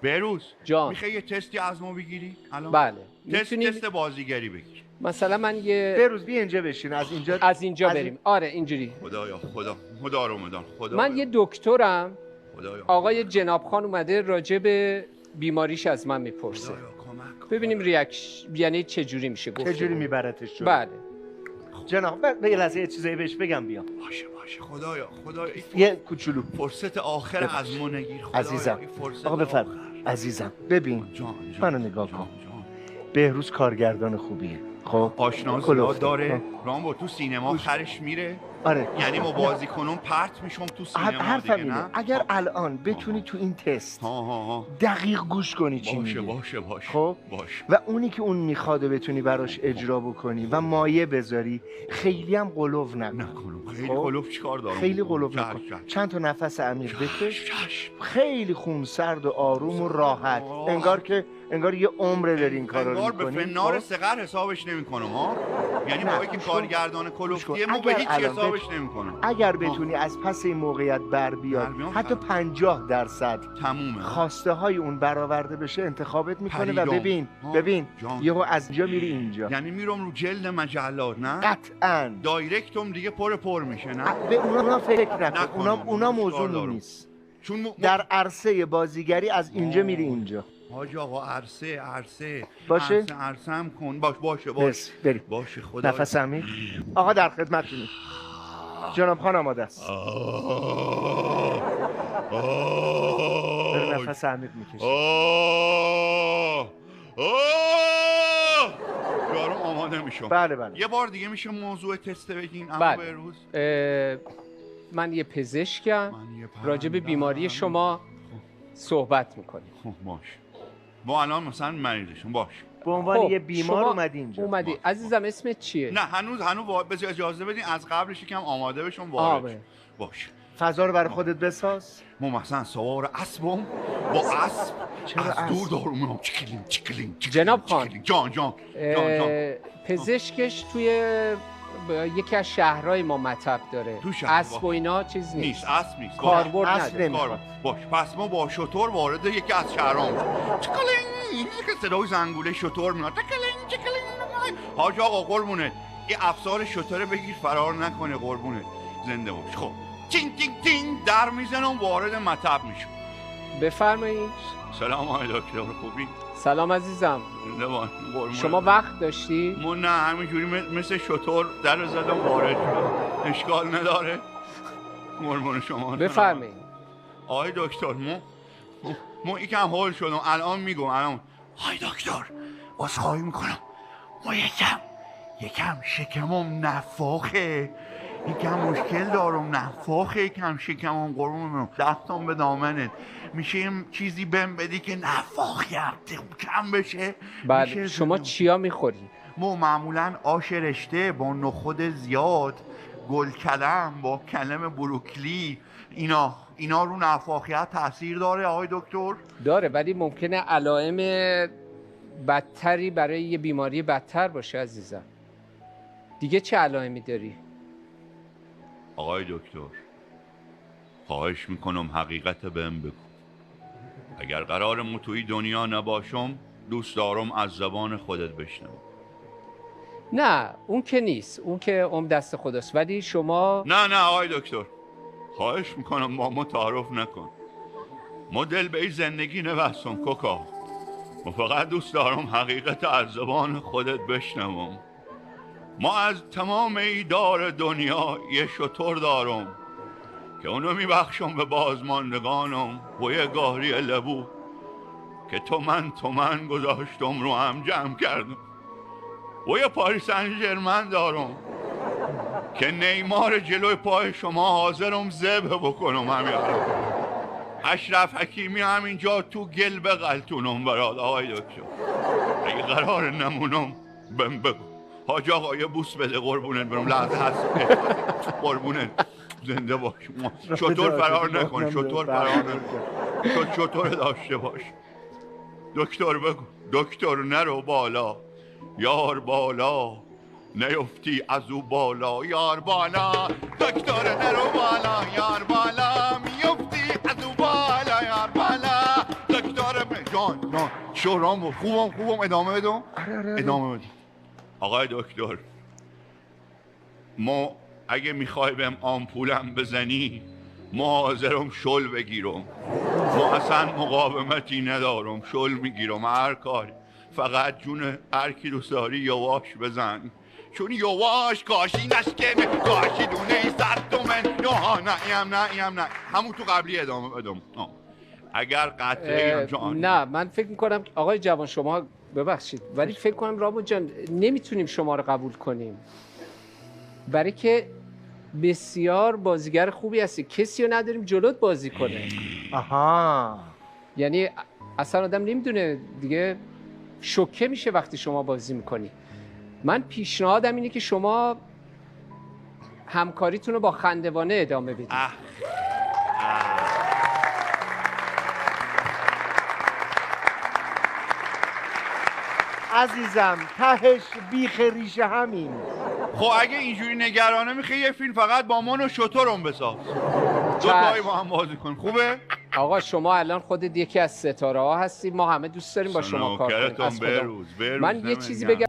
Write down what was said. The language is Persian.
بهروز جان. میخوای یه تستی از ما بگیری الان؟ بله تست بازیگری بگیر. مثلا من یه بهروز بی اینجا بشین، از اینجا بریم. آره اینجوری. خدایا خدا رو مدان. من یه دکترم، خدایا. آقای جناب خان اومده راجع به بیماریش از من میپرسه. خدایا کمک کن. ببینیم یعنی چه جوری میشه گفت. چه جوری میبرتش جلو؟ بله. جناب به یه لحظه یه چیزایی بهش بگم بیا. باشه خدایا یه کوچولو فرصت آخر از ما نگیر خدایا. عزیزم. این فرصت آقا بفرم آخر. عزیزم ببین جان. منو نگاه کن. جان. بهروز کارگردان خوبیه. خب آشنا زیاد کلفته. داره. رامبو تو سینما خرش میره. آره یعنی ما بازیکنون پرت میشم تو سینما حرفم دیگه اینه نه. اگر الان بتونی تو این تست ها. دقیق گوش کنی چی میگه باشه خب باشه. و اونی که اون میخواد بتونی براش اجرا بکنی و مایه بذاری، خیلی هم قلوف نکن. نکنم خیلی خب؟ قلوف چیکار دارم؟ خیلی قلوف نکن. چند تا نفس عمیق بکش، خیلی خونسرد و آروم و راحت، انگار یه عمره داری این کارا رو انگار به میکنی. فنار صغر حسابش نمیکنم ها. یعنی نه، با که گوش کارگردان کلوفتیه ما اگر به هیچ الان حسابش نمیکنم. اگر بتونی از پس این موقعیت بر بیاد، حتی 50% تمومه. خواسته های اون برآورده بشه، انتخابت میکنه و پریدم. ببین جان. یهو از اینجا میری اینجا. یعنی میرم رو جلد مجلات نه؟ قطعاً دایرکتم دیگه پر میشه نه؟ به اونا فکر نکن. نکنم. اونا چیکار موضوع دارم؟ نیست. چون در عرصه بازیگری از اینجا میری اینجا. حاج آقا عرصه باشه؟ عرصه هم کن. باشه مرسی. بریم. باشه خدا. نفس عمیق. آقا در خدمتتونیم. جناب خان آماده است. داره نفس عمیق میکشه. یارو آماده میشم. بله. یه بار دیگه میشه موضوع تست بگین اما بله. بهروز. من یه پزشکم، راجع به بیماری شما صحبت میکنیم. خب باش. ما الان مثلا مریضشون باش. به عنوان خب، یه بیمار شما اومدی اینجا. اومدی. عزیزم اسمت چیه؟ نه هنوز بذار اجازه بدین از قبلش یکم آماده بشم آه، وارد بله. شم. باش. فضا رو برای خودت بساز. ما مثلا سوار اسبم با اسب چرا از اسب؟ دور دارو میام چیکلین. جناب خان. جان. پزشکش توی یکی از شهرهای ما مطب داره. تو شهر اسب و اینا چیز نیست. اسب نیست. کاربرد اسب نداره. نمیخواد. باش. پس ما با شتر وارد یکی از شهرام چیکلین که صدای زنگوله شتر میاد. چیکلین. حاج آقا قربونه این افسار شتر بگیر فرار نکنه قربونه. زنده باش. خب تینگ در میزنم وارد مطب میشم. بفرمایید. سلام آقای دکتر خوبی؟ سلام عزیزم. زنده باش. قربونه. شما وقت داشتی؟ ما نه همینجوری مثل شتر در زدم وارد شدم. اشکال نداره. قربون شما. بفرمایید. آقای دکتر ما یکم هول شدم الان میگم آقای دکتر عذرخواهی میکنم ما یکم شکمم نفاخه یکم مشکل دارم نفاخه یکم شکمم قربونم دستم به دامنت میشه یه چیزی بهم بدی که نفاخی کم بشه. بله. شما چیا میخوری؟ ما معمولا آش رشته با نخود زیاد، گل کلم با کلم بروکلی، اینا رو نفاخیت تاثیر داره آقای دکتر؟ داره، ولی ممکنه علائم بدتری برای یه بیماری بدتر باشه عزیزم. دیگه چه علائمی داری؟ آقای دکتر خواهش میکنم حقیقت بهم بگو. اگر قرار ما توی دنیا نباشم دوست دارم از زبان خودت بشنوم. نه اون که نیست، اون که دست خداست، ولی شما نه آقای دکتر خواهش میکنم با ما تعارف نکن. ما دل به این زندگی نبستم کوکا. ما فقط دوست دارم حقیقت از زبان خودت بشنوم. ما از تمام ایدار دنیا یه شتر دارم که اونو میبخشم به بازماندگانم و یه گاری لبو که تومن گذاشتم رو هم جمع کردم و یه پاریس سن ژرمن دارم که نیمار جلوی پای شما حاضرم ذبح بکنم همین اشرف حکیمی همینجا تو گل بغلتونم برات آقای دکتر. اگه قرار نمونم بهم بگو. حاج آقا یه بوس بده قربونت برم لحظه هست قربونت زنده باش. شطور فرار نکن شطور داشته باش. دکتر بگو دکتر نرو بالا یار بالا نیفتی از او بالا یار بالا دکتر نرو بالا یار بالا میفتی از او بالا یار بالا دکتر جان شهرام بود. خوبم ادامه بدم. آره. ادامه بدم. آقای دکتر، ما اگه میخوای بهم آمپولم بزنی ما حاضرم شل بگیرم، ما اصلا مقاومتی ندارم، شل میگیرم هر کاری، فقط جون هر کی دوست داری یواش بزن، چون یواش کاشی نشکمه کاشی دونه ای صد تومن. نه همون تو قبلی ادامه بدم. اگر قطعه جان نه من فکر میکنم آقای جوان شما ببخشید ولی فکر کنم رامون جان نمیتونیم شما رو قبول کنیم، برای که بسیار بازیگر خوبی هستی، کسی رو نداریم جلوت بازی کنه. آها، یعنی اصلا آدم نمیدونه دیگه، شوکه میشه وقتی شما بازی میکنی. من پیشنهادم اینه که شما همکاریتون رو با خندوانه ادامه بدید. عزیزم تهش بیخ ریشه همین. خب اگه اینجوری نگرانه میخوای یه فیلم فقط با من و شترم بساز، دو تایی با هم بازی کنیم. خوبه؟ آقا شما الان خودت یکی از ستاره ها هستی، ما همه دوست داریم با شما کار کنیم. بروز من یه چیزی بگم